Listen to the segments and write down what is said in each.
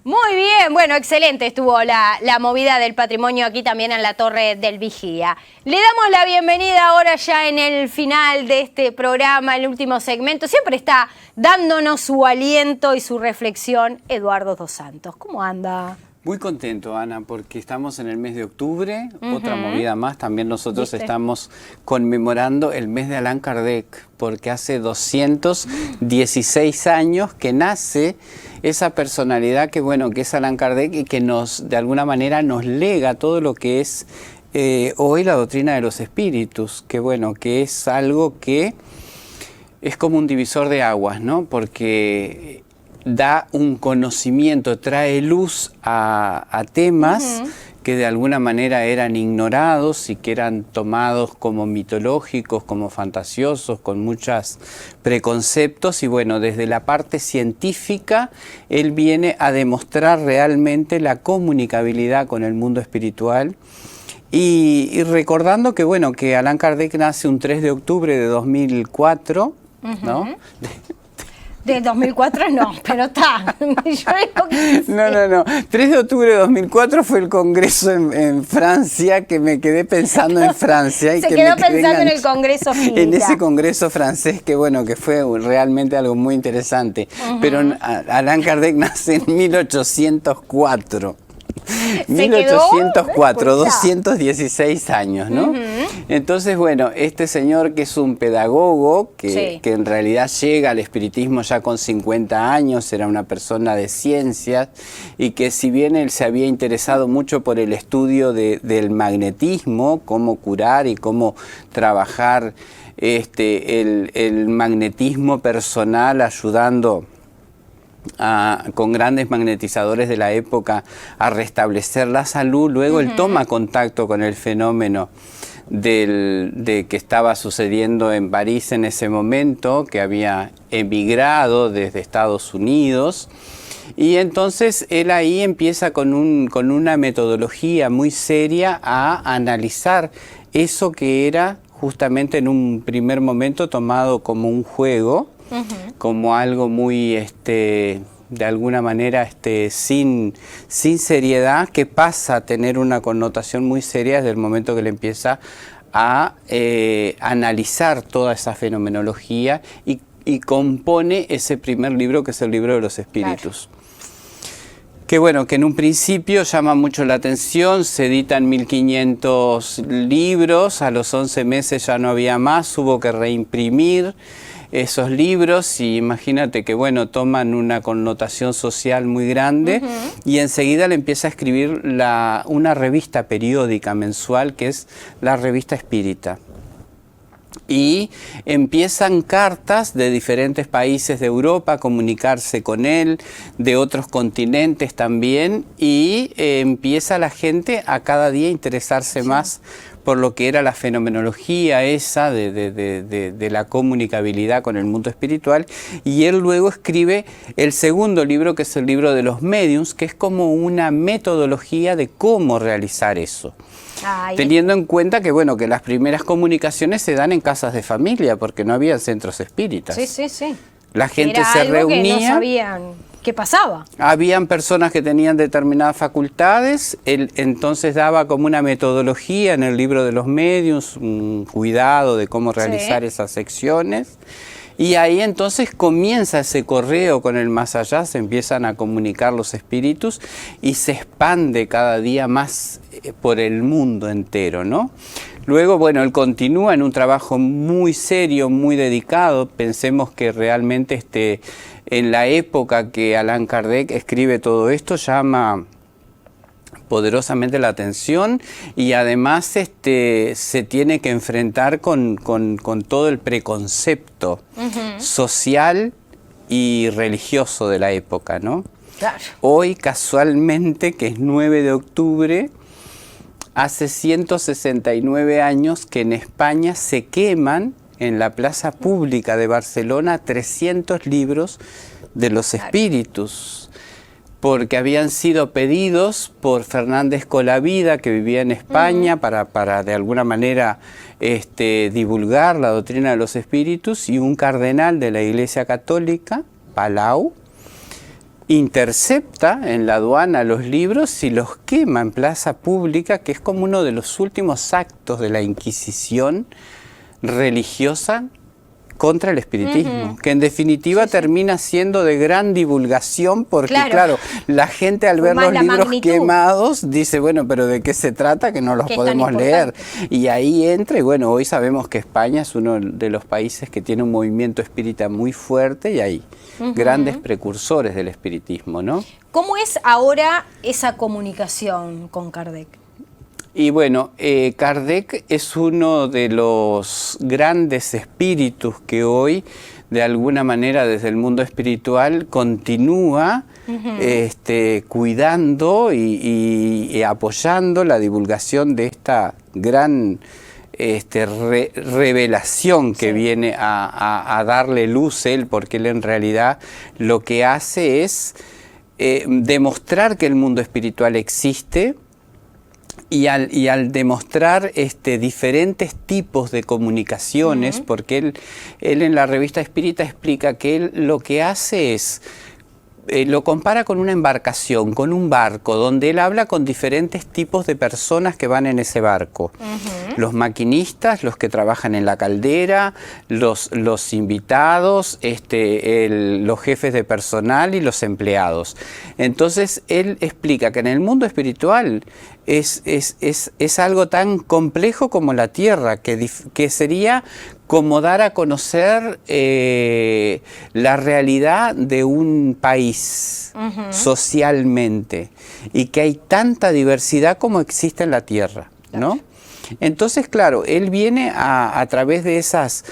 Muy bien, bueno, excelente estuvo la movida del patrimonio aquí también en la Torre del Vigía. Le damos la bienvenida ahora ya en el final de este programa, el último segmento. Siempre está dándonos su aliento y su reflexión Eduardo dos Santos. ¿Cómo anda? Muy contento, Ana, porque estamos en el mes de octubre, otra movida más. También nosotros estamos conmemorando el mes de Allan Kardec, porque hace 216 años que nace esa personalidad que, bueno, que es Allan Kardec y que nos, de alguna manera, nos lega todo lo que es hoy la doctrina de los espíritus, que, bueno, que es algo que es como un divisor de aguas, ¿no? Porque da un conocimiento, trae luz a temas que de alguna manera eran ignorados y que eran tomados como mitológicos, como fantasiosos, con muchos preconceptos. Y bueno, desde la parte científica, él viene a demostrar realmente la comunicabilidad con el mundo espiritual. Y recordando que, bueno, que Allan Kardec nace un 3 de octubre de 2004, ¿no? De 2004 no, pero está. No. 3 de octubre de 2004 fue el congreso en Francia, que me quedé pensando en Francia. Y Se que quedó pensando en el congreso Finca. En ese congreso francés, que bueno, que fue realmente algo muy interesante. Pero Allan Kardec nace en 1804. 1804, 216 años, ¿no? Entonces, bueno, este señor que es un pedagogo, que en realidad llega al espiritismo ya con 50 años, era una persona de ciencias, y que si bien él se había interesado mucho por el estudio del magnetismo, cómo curar y cómo trabajar el magnetismo personal, ayudando con grandes magnetizadores de la época a restablecer la salud, luego él toma contacto con el fenómeno de que estaba sucediendo en París en ese momento, que había emigrado desde Estados Unidos, y entonces él ahí empieza con una metodología muy seria a analizar eso que era justamente en un primer momento tomado como un juego, como algo muy, de alguna manera, sin seriedad, que pasa a tener una connotación muy seria desde el momento que le empieza a analizar toda esa fenomenología y compone ese primer libro, que es el libro de los espíritus. Claro. Que bueno, que en un principio llama mucho la atención, se editan 1500 libros, a los 11 meses ya no había más, hubo que reimprimir esos libros, y imagínate que bueno, toman una connotación social muy grande, y enseguida le empieza a escribir una revista periódica mensual, que es la Revista Espírita. Y empiezan cartas de diferentes países de Europa a comunicarse con él, de otros continentes también, y empieza la gente a cada día interesarse más por lo que era la fenomenología esa de la comunicabilidad con el mundo espiritual. Y él luego escribe el segundo libro, que es el libro de los mediums, que es como una metodología de cómo realizar eso. Teniendo en cuenta que, bueno, que las primeras comunicaciones se dan en casas de familia, porque no había centros espíritas. Sí. La gente se reunía. Que no sabían qué pasaba. Habían personas que tenían determinadas facultades. Él entonces daba como una metodología en el libro de los mediums, un cuidado de cómo realizar esas secciones. Y ahí entonces comienza ese correo con el más allá, se empiezan a comunicar los espíritus y se expande cada día más por el mundo entero, ¿no? Luego, bueno, él continúa en un trabajo muy serio, muy dedicado. Pensemos que realmente en la época que Allan Kardec escribe todo esto, llama poderosamente la atención, y además se tiene que enfrentar con todo el preconcepto social y religioso de la época, ¿no? Claro. Hoy, casualmente, que es 9 de octubre, hace 169 años que en España se queman en la plaza pública de Barcelona 300 libros de los espíritus, porque habían sido pedidos por Fernández Colavida, que vivía en España, para de alguna manera divulgar la doctrina de los espíritus, y un cardenal de la Iglesia Católica, Palau, intercepta en la aduana los libros y los quema en plaza pública, que es como uno de los últimos actos de la Inquisición religiosa contra el espiritismo, que en definitiva termina siendo de gran divulgación porque claro, la gente al ver los libros quemados dice, bueno, pero ¿de qué se trata? Que no los podemos leer. Y ahí entra, y bueno, hoy sabemos que España es uno de los países que tiene un movimiento espírita muy fuerte y hay grandes precursores del espiritismo, ¿no? ¿Cómo es ahora esa comunicación con Kardec? Y bueno, Kardec es uno de los grandes espíritus que hoy, de alguna manera, desde el mundo espiritual, continúa cuidando y apoyando la divulgación de esta gran revelación que viene a darle luz él, porque él en realidad lo que hace es demostrar que el mundo espiritual existe. Y al demostrar diferentes tipos de comunicaciones, porque él en la revista Espírita explica que él lo que hace es, lo compara con una embarcación, con un barco, donde él habla con diferentes tipos de personas que van en ese barco. Los maquinistas, los que trabajan en la caldera, los invitados, los jefes de personal y los empleados. Entonces él explica que en el mundo espiritual es algo tan complejo como la Tierra, que sería como dar a conocer la realidad de un país socialmente, y que hay tanta diversidad como existe en la Tierra, ¿no? Entonces, claro, él viene a través de esas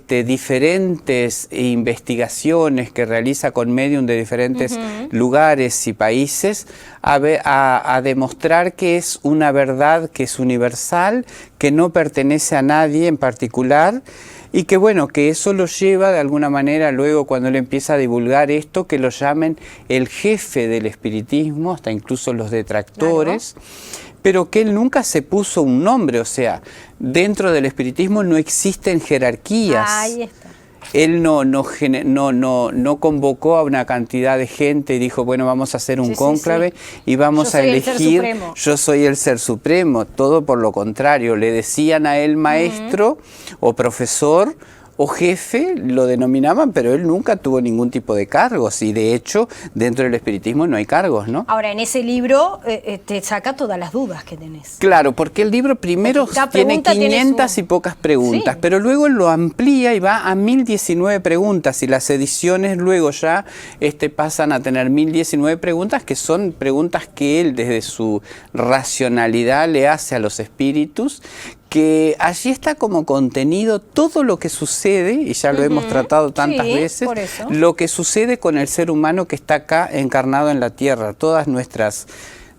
diferentes investigaciones que realiza con medium de diferentes lugares y países a demostrar que es una verdad que es universal, que no pertenece a nadie en particular, y que bueno, que eso lo lleva de alguna manera luego, cuando él empieza a divulgar esto, que lo llamen el jefe del espiritismo, hasta incluso los detractores. Claro. Pero que él nunca se puso un nombre, o sea, dentro del espiritismo no existen jerarquías. Ahí está. Él no convocó a una cantidad de gente y dijo, bueno, vamos a hacer un cónclave y vamos a elegir, yo soy el ser supremo. Todo por lo contrario, le decían a él maestro o profesor o jefe, lo denominaban, pero él nunca tuvo ningún tipo de cargos, y de hecho dentro del espiritismo no hay cargos, ¿no? Ahora, en ese libro te saca todas las dudas que tenés. Claro, porque el libro primero tiene 500 y pocas preguntas, pero luego lo amplía y va a 1019 preguntas, y las ediciones luego ya pasan a tener 1019 preguntas, que son preguntas que él desde su racionalidad le hace a los espíritus, que allí está como contenido todo lo que sucede, y ya lo hemos tratado tantas veces, lo que sucede con el ser humano que está acá encarnado en la Tierra, todas nuestras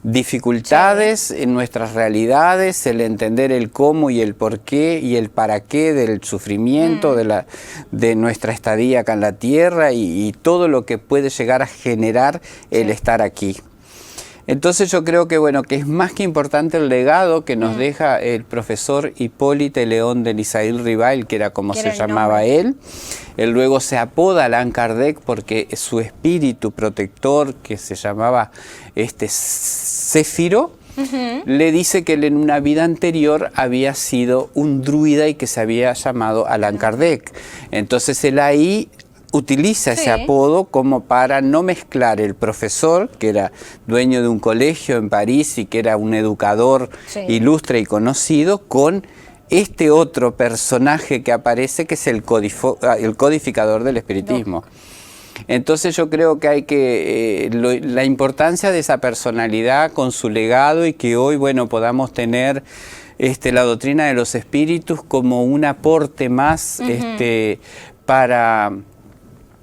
dificultades, nuestras realidades, el entender el cómo y el por qué y el para qué del sufrimiento, de nuestra estadía acá en la Tierra, y todo lo que puede llegar a generar el estar aquí. Entonces yo creo que bueno, que es más que importante el legado que nos deja el profesor Hipólite León de Nisail Rivail, que era como se llamaba él. Él luego se apoda Allan Kardec porque su espíritu protector, que se llamaba Céfiro, le dice que él en una vida anterior había sido un druida y que se había llamado Allan Kardec. Entonces él ahí utiliza ese apodo como para no mezclar el profesor, que era dueño de un colegio en París y que era un educador ilustre y conocido, con este otro personaje que aparece, que es el codificador del espiritismo. Entonces yo creo que hay que, la importancia de esa personalidad con su legado, y que hoy, bueno, podamos tener la doctrina de los espíritus como un aporte más para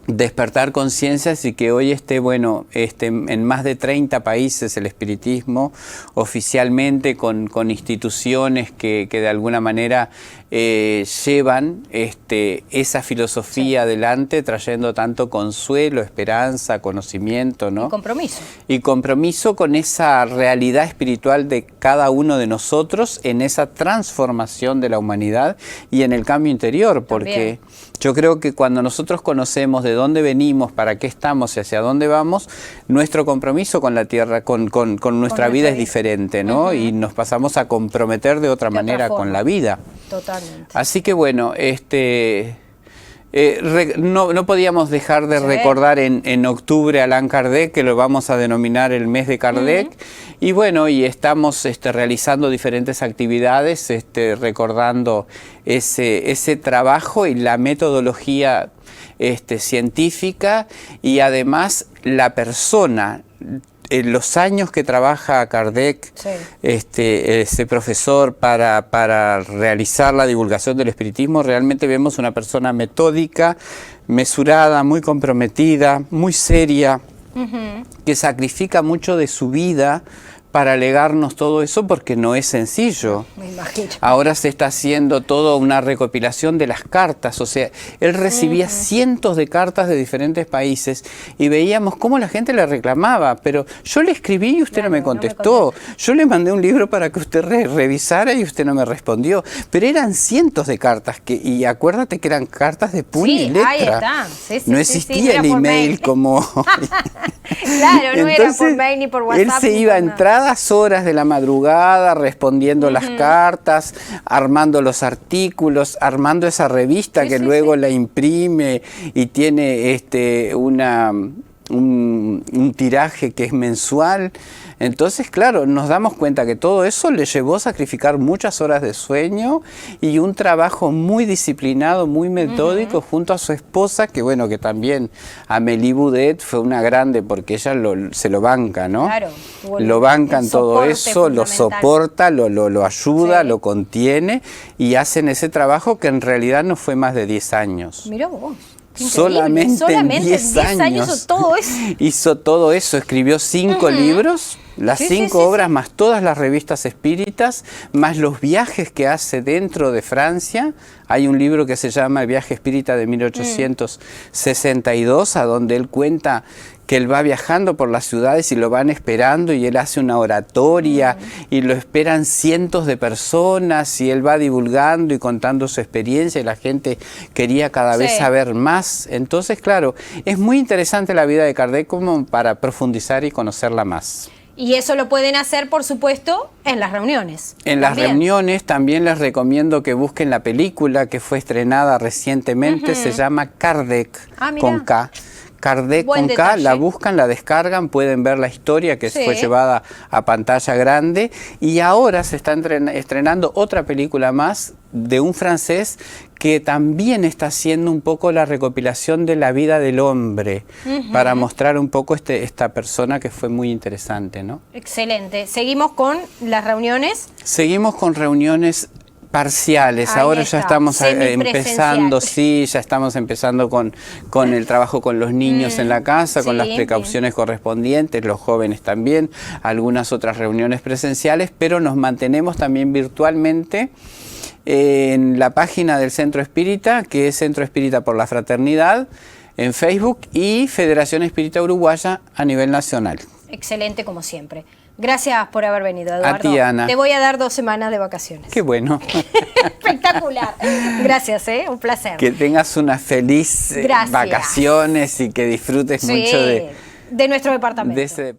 despertar conciencias, y que hoy bueno, en más de 30 países el espiritismo oficialmente, con instituciones que de alguna manera llevan esa filosofía adelante, trayendo tanto consuelo, esperanza, conocimiento, ¿no? Y compromiso. Y compromiso con esa realidad espiritual de cada uno de nosotros, en esa transformación de la humanidad y en el cambio interior, porque Yo creo que cuando nosotros conocemos de dónde venimos, para qué estamos y hacia dónde vamos, nuestro compromiso con la tierra, con nuestra vida es diferente, ¿no? Y nos pasamos a comprometer de otra manera con la vida. Totalmente. Así que bueno, no podíamos dejar de recordar en octubre a Allan Kardec, que lo vamos a denominar el mes de Kardec. Y bueno, y estamos realizando diferentes actividades, recordando ese trabajo y la metodología científica, y además la persona. En los años que trabaja Kardec, ese profesor, para realizar la divulgación del espiritismo, realmente vemos una persona metódica, mesurada, muy comprometida, muy seria, que sacrifica mucho de su vida para legarnos todo eso, porque no es sencillo. Me imagino. Ahora se está haciendo toda una recopilación de las cartas, o sea, él recibía cientos de cartas de diferentes países y veíamos cómo la gente le reclamaba, pero yo le escribí y usted no me contestó, yo le mandé un libro para que usted revisara y usted no me respondió, pero eran cientos de cartas, y acuérdate que eran cartas de puño y letra. Ahí está. Sí, no existía el email como... Claro, no era por mail ni por WhatsApp. Él se iba a entradas horas de la madrugada respondiendo las cartas, armando los artículos, armando esa revista que luego la imprime y tiene un tiraje que es mensual. Entonces, claro, nos damos cuenta que todo eso le llevó a sacrificar muchas horas de sueño y un trabajo muy disciplinado, muy metódico, junto a su esposa, que bueno, que también Amélie Boudet fue una grande, porque ella se lo banca, ¿no? Claro. Lo bancan todo eso, lo soporta, lo ayuda, lo contiene, y hacen ese trabajo que en realidad no fue más de 10 años. Mirá vos. Solamente en 10 años hizo todo eso, escribió 5 libros, las 5 obras más todas las revistas espíritas, más los viajes que hace dentro de Francia. Hay un libro que se llama El viaje espírita de 1862, a donde él cuenta que él va viajando por las ciudades y lo van esperando, y él hace una oratoria y lo esperan cientos de personas, y él va divulgando y contando su experiencia, y la gente quería cada vez saber más. Entonces, claro, es muy interesante la vida de Kardec como para profundizar y conocerla más. Y eso lo pueden hacer, por supuesto, en las reuniones. En las reuniones también les recomiendo que busquen la película que fue estrenada recientemente, se llama Kardec, con K. Kardec con K, la buscan, la descargan, pueden ver la historia que fue llevada a pantalla grande, y ahora se está estrenando otra película más de un francés que también está haciendo un poco la recopilación de la vida del hombre, para mostrar un poco esta persona que fue muy interesante, ¿no? Excelente. ¿Seguimos con las reuniones? Seguimos con reuniones parciales. Ahora ya estamos empezando, ya estamos empezando con el trabajo con los niños en la casa, con las precauciones correspondientes, los jóvenes también, algunas otras reuniones presenciales, pero nos mantenemos también virtualmente en la página del Centro Espírita, que es Centro Espírita por la Fraternidad, en Facebook, y Federación Espírita Uruguaya a nivel nacional. Excelente, como siempre. Gracias por haber venido, Eduardo. A ti, Ana. Te voy a dar 2 semanas de vacaciones. Qué bueno. Espectacular. Gracias, un placer. Que tengas unas felices vacaciones y que disfrutes mucho de nuestro departamento.